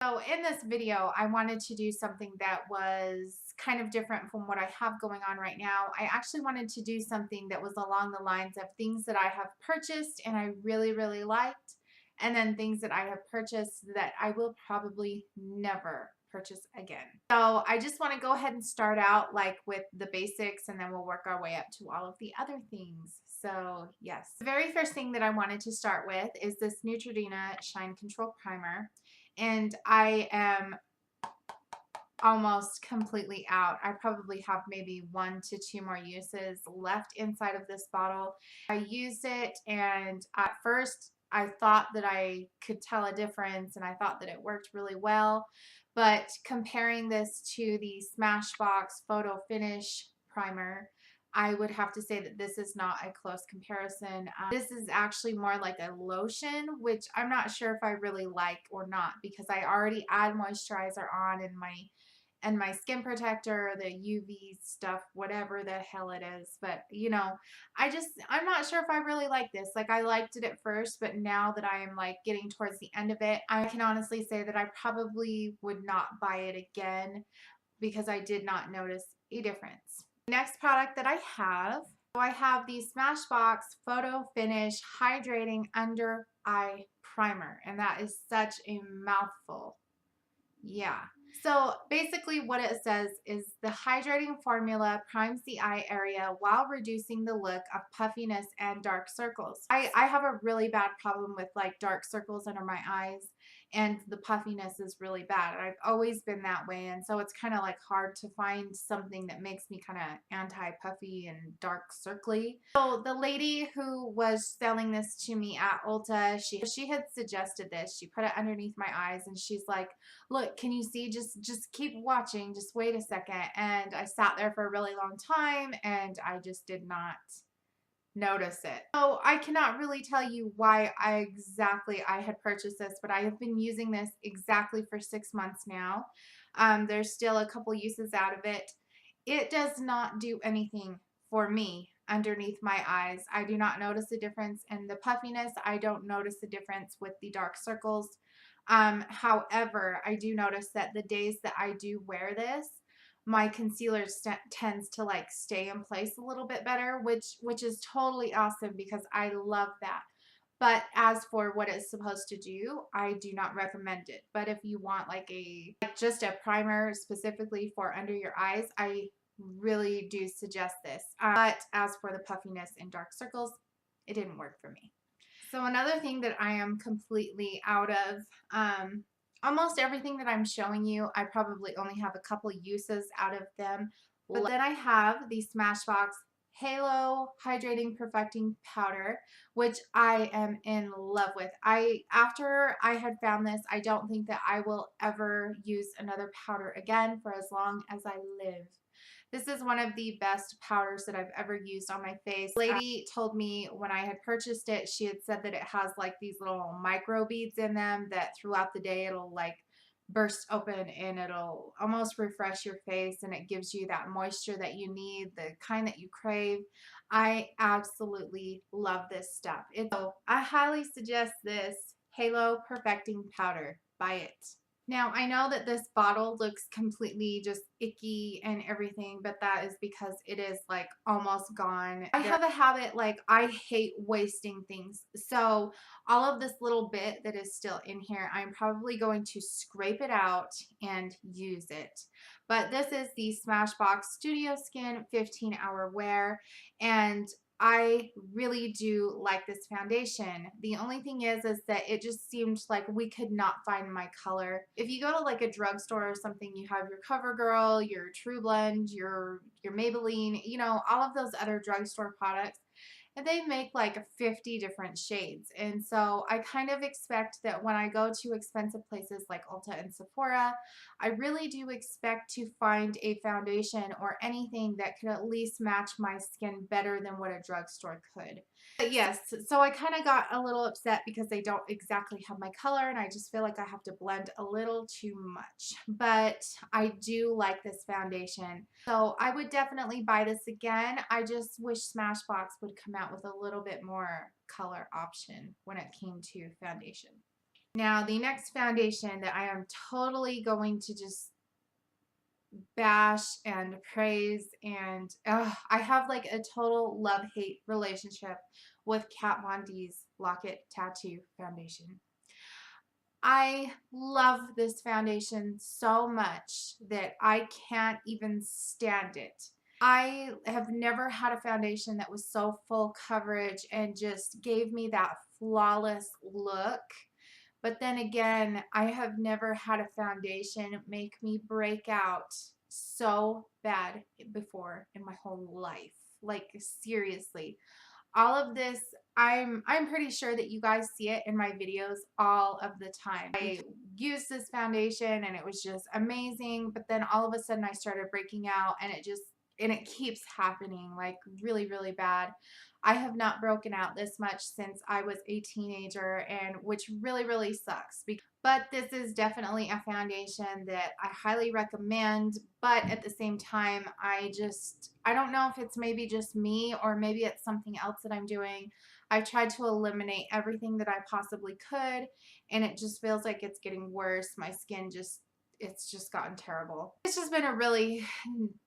So in this video, I wanted to do something that was kind of different from what I have going on right now. I actually wanted to do something that was along the lines of things that I have purchased and I really, really liked, and then things that I have purchased that I will probably never purchase again. So I just want to go ahead and start out like with the basics, and then we'll work our way up to all of the other things. So yes, the very first thing that I wanted to start with is this Neutrogena Shine Control Primer. And I am almost completely out. I probably have maybe 1 to 2 more uses left inside of this bottle. I used it, and at first I thought that I could tell a difference and I thought that it worked really well. But comparing this to the Smashbox Photo Finish Primer, I would have to say that this is not a close comparison. This is actually more like a lotion, which I'm not sure if I really like or not, because I already add moisturizer on and my skin protector, the UV stuff, whatever the hell it is. But you know, I'm not sure if I really like this. Like, I liked it at first, but now that I am like getting towards the end of it, I can honestly say that I probably would not buy it again because I did not notice a difference. Next product that I have the Smashbox Photo Finish Hydrating Under Eye Primer, and that is such a mouthful. Yeah. So basically what it says is the hydrating formula primes the eye area while reducing the look of puffiness and dark circles. I have a really bad problem with like dark circles under my eyes, and the puffiness is really bad. I've always been that way, and so it's kind of like hard to find something that makes me kind of anti-puffy and dark circly. So the lady who was selling this to me at Ulta, she had suggested this. She put it underneath my eyes and she's like, "Look, can you see? Just keep watching. Just wait a second." And I sat there for a really long time and I just did not notice it. So I cannot really tell you why I had purchased this, but I have been using this exactly for 6 months now. There's still a couple uses out of it. It does not do anything for me underneath my eyes. I do not notice a difference in the puffiness. I don't notice a difference with the dark circles. However, I do notice that the days that I do wear this, my concealer tends to like stay in place a little bit better, which is totally awesome because I love that. But as for what it's supposed to do, I do not recommend it. But if you want just a primer specifically for under your eyes, I really do suggest this. But as for the puffiness and dark circles, it didn't work for me. So another thing that I am completely out of, almost everything that I'm showing you, I probably only have a couple uses out of them. But then I have the Smashbox Halo Hydrating Perfecting Powder, which I am in love with. After I had found this, I don't think that I will ever use another powder again for as long as I live. This is one of the best powders that I've ever used on my face. The lady told me when I had purchased it, she had said that it has like these little micro beads in them that throughout the day it'll like burst open and it'll almost refresh your face, and it gives you that moisture that you need, the kind that you crave. I absolutely love this stuff. So I highly suggest this Halo Perfecting Powder. Buy it. Now, I know that this bottle looks completely just icky and everything, but that is because it is like almost gone. I have a habit, like I hate wasting things. So all of this little bit that is still in here, I'm probably going to scrape it out and use it. But this is the Smashbox Studio Skin 15-hour wear, and I really do like this foundation. The only thing is that it just seemed like we could not find my color. If you go to like a drugstore or something, you have your CoverGirl, your True Blend, your Maybelline, you know, all of those other drugstore products, and they make like 50 different shades. And so I kind of expect that when I go to expensive places like Ulta and Sephora, I really do expect to find a foundation or anything that could at least match my skin better than what a drugstore could. But yes, so I kind of got a little upset because they don't exactly have my color, and I just feel like I have to blend a little too much. But I do like this foundation, so I would definitely buy this again. I just wish Smashbox would come out with a little bit more color option when it came to foundation. Now, the next foundation that I am totally going to just bash and praise, and I have like a total love-hate relationship with Kat Von D's Lock-It Tattoo Foundation. I love this foundation so much that I can't even stand it. I have never had a foundation that was so full coverage and just gave me that flawless look. But then again, I have never had a foundation make me break out so bad before in my whole life. Like seriously. All of this, I'm pretty sure that you guys see it in my videos all of the time. I used this foundation and it was just amazing, but then all of a sudden I started breaking out, and it keeps happening, like really, really bad. I have not broken out this much since I was a teenager, and which really, really sucks. But this is definitely a foundation that I highly recommend. But at the same time, I don't know if it's maybe just me or maybe it's something else that I'm doing. I tried to eliminate everything that I possibly could, and it just feels like it's getting worse. My skin it's just gotten terrible. It's just been a really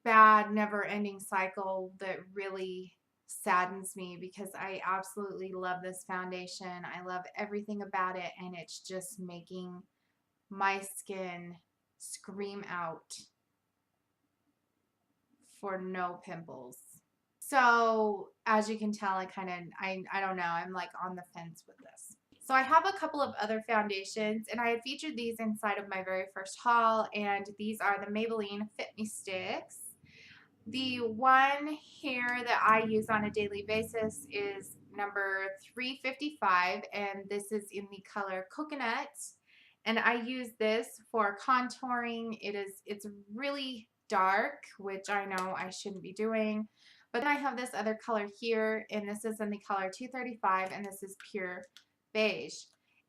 bad, never-ending cycle that really saddens me because I absolutely love this foundation. I love everything about it, and it's just making my skin scream out for no pimples. So as you can tell, I don't know, I'm like on the fence with this. So I have a couple of other foundations, and I had featured these inside of my very first haul, and these are the Maybelline Fit Me Sticks. The one here that I use on a daily basis is number 355, and this is in the color Coconut. And I use this for contouring. It's really dark, which I know I shouldn't be doing. But then I have this other color here, and this is in the color 235, and this is pure beige.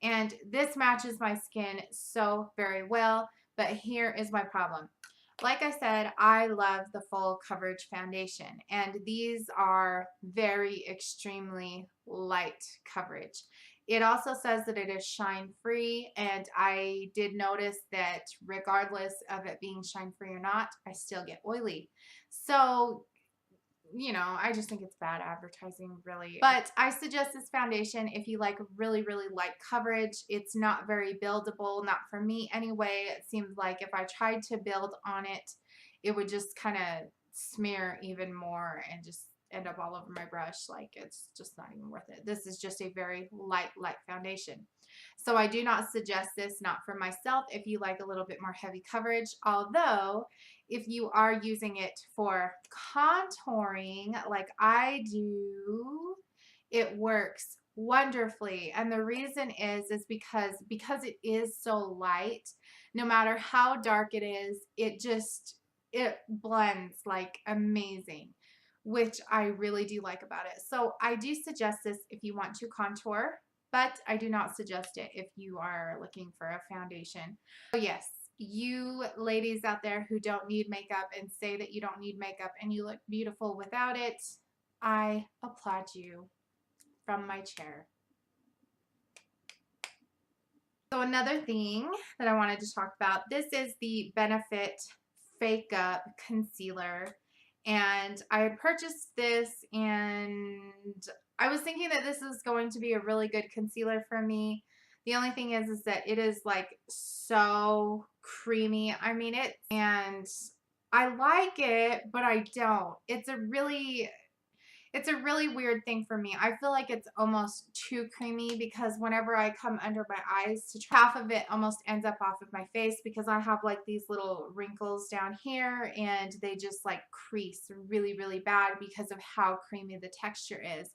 And this matches my skin so very well, but here is my problem. Like I said, I love the full coverage foundation, and these are very extremely light coverage. It also says that it is shine free, and I did notice that regardless of it being shine free or not, I still get oily. So you know, I just think it's bad advertising, really. But I suggest this foundation if you like really, really light coverage. It's not very buildable, not for me anyway. It seems like if I tried to build on it, it would just kind of smear even more and just end up all over my brush. Like, it's just not even worth it. This is just a very light foundation. So I do not suggest this, not for myself, if you like a little bit more heavy coverage. Although, if you are using it for contouring like I do, it works wonderfully. And the reason is because it is so light, no matter how dark it is, it blends like amazing, which I really do like about it. So I do suggest this if you want to contour, but I do not suggest it if you are looking for a foundation. So yes, you ladies out there who don't need makeup and say that you don't need makeup and you look beautiful without it, I applaud you from my chair. So another thing that I wanted to talk about, this is the Benefit Fake Up Concealer. And I had purchased this, and I was thinking that this is going to be a really good concealer for me. The only thing is that it is like so creamy. I mean, and I like it, but I don't. It's a really weird thing for me. I feel like it's almost too creamy because whenever I come under my eyes to try, half of it almost ends up off of my face because I have like these little wrinkles down here, and they just like crease really, really bad because of how creamy the texture is.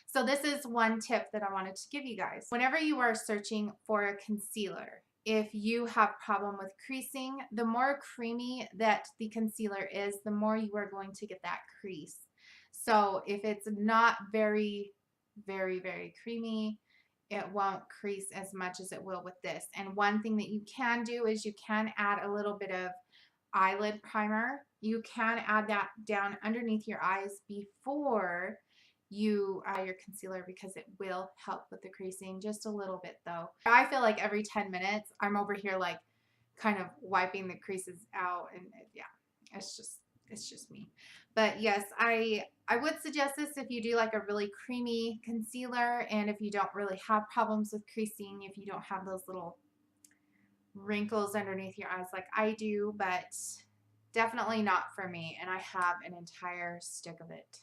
So this is one tip that I wanted to give you guys. Whenever you are searching for a concealer, if you have problem with creasing, the more creamy that the concealer is, the more you are going to get that crease. So if it's not very, very, very creamy, it won't crease as much as it will with this. And one thing that you can do is you can add a little bit of eyelid primer. You can add that down underneath your eyes before your concealer, because it will help with the creasing just a little bit though. I feel like every 10 minutes I'm over here like kind of wiping the creases out, and yeah, it's just me. But yes, I would suggest this if you do like a really creamy concealer, and if you don't really have problems with creasing, if you don't have those little wrinkles underneath your eyes like I do, but definitely not for me, and I have an entire stick of it.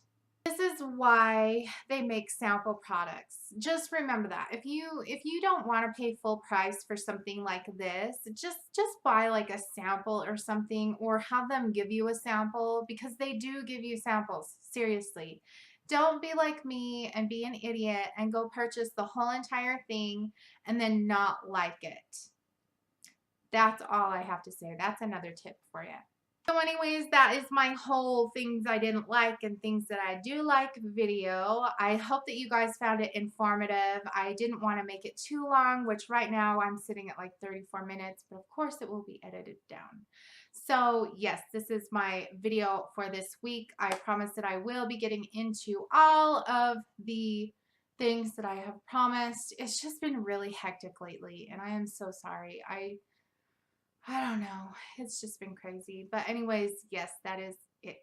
This is why they make sample products. Just remember that. If you don't want to pay full price for something like this, just buy like a sample or something, or have them give you a sample, because they do give you samples. Seriously. Don't be like me and be an idiot and go purchase the whole entire thing and then not like it. That's all I have to say. That's another tip for you. So anyways, that is my whole things I didn't like and things that I do like video. I hope that you guys found it informative. I didn't want to make it too long, which right now I'm sitting at like 34 minutes, but of course it will be edited down. So yes, this is my video for this week. I promise that I will be getting into all of the things that I have promised. It's just been really hectic lately, and I am so sorry. I don't know. It's just been crazy. But anyways, yes, that is it.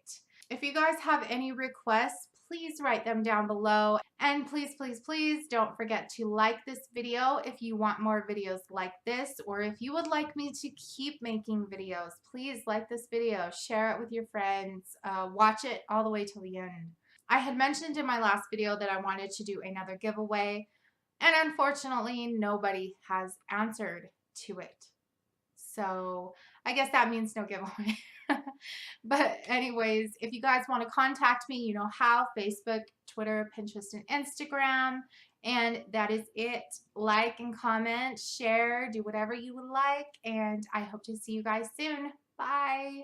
If you guys have any requests, please write them down below. And please, please, please don't forget to like this video if you want more videos like this, or if you would like me to keep making videos, please like this video, share it with your friends, watch it all the way till the end. I had mentioned in my last video that I wanted to do another giveaway, and unfortunately, nobody has answered to it. So I guess that means no giveaway. But anyways, if you guys want to contact me, you know how: Facebook, Twitter, Pinterest, and Instagram. And that is it. Like and comment, share, do whatever you would like. And I hope to see you guys soon. Bye.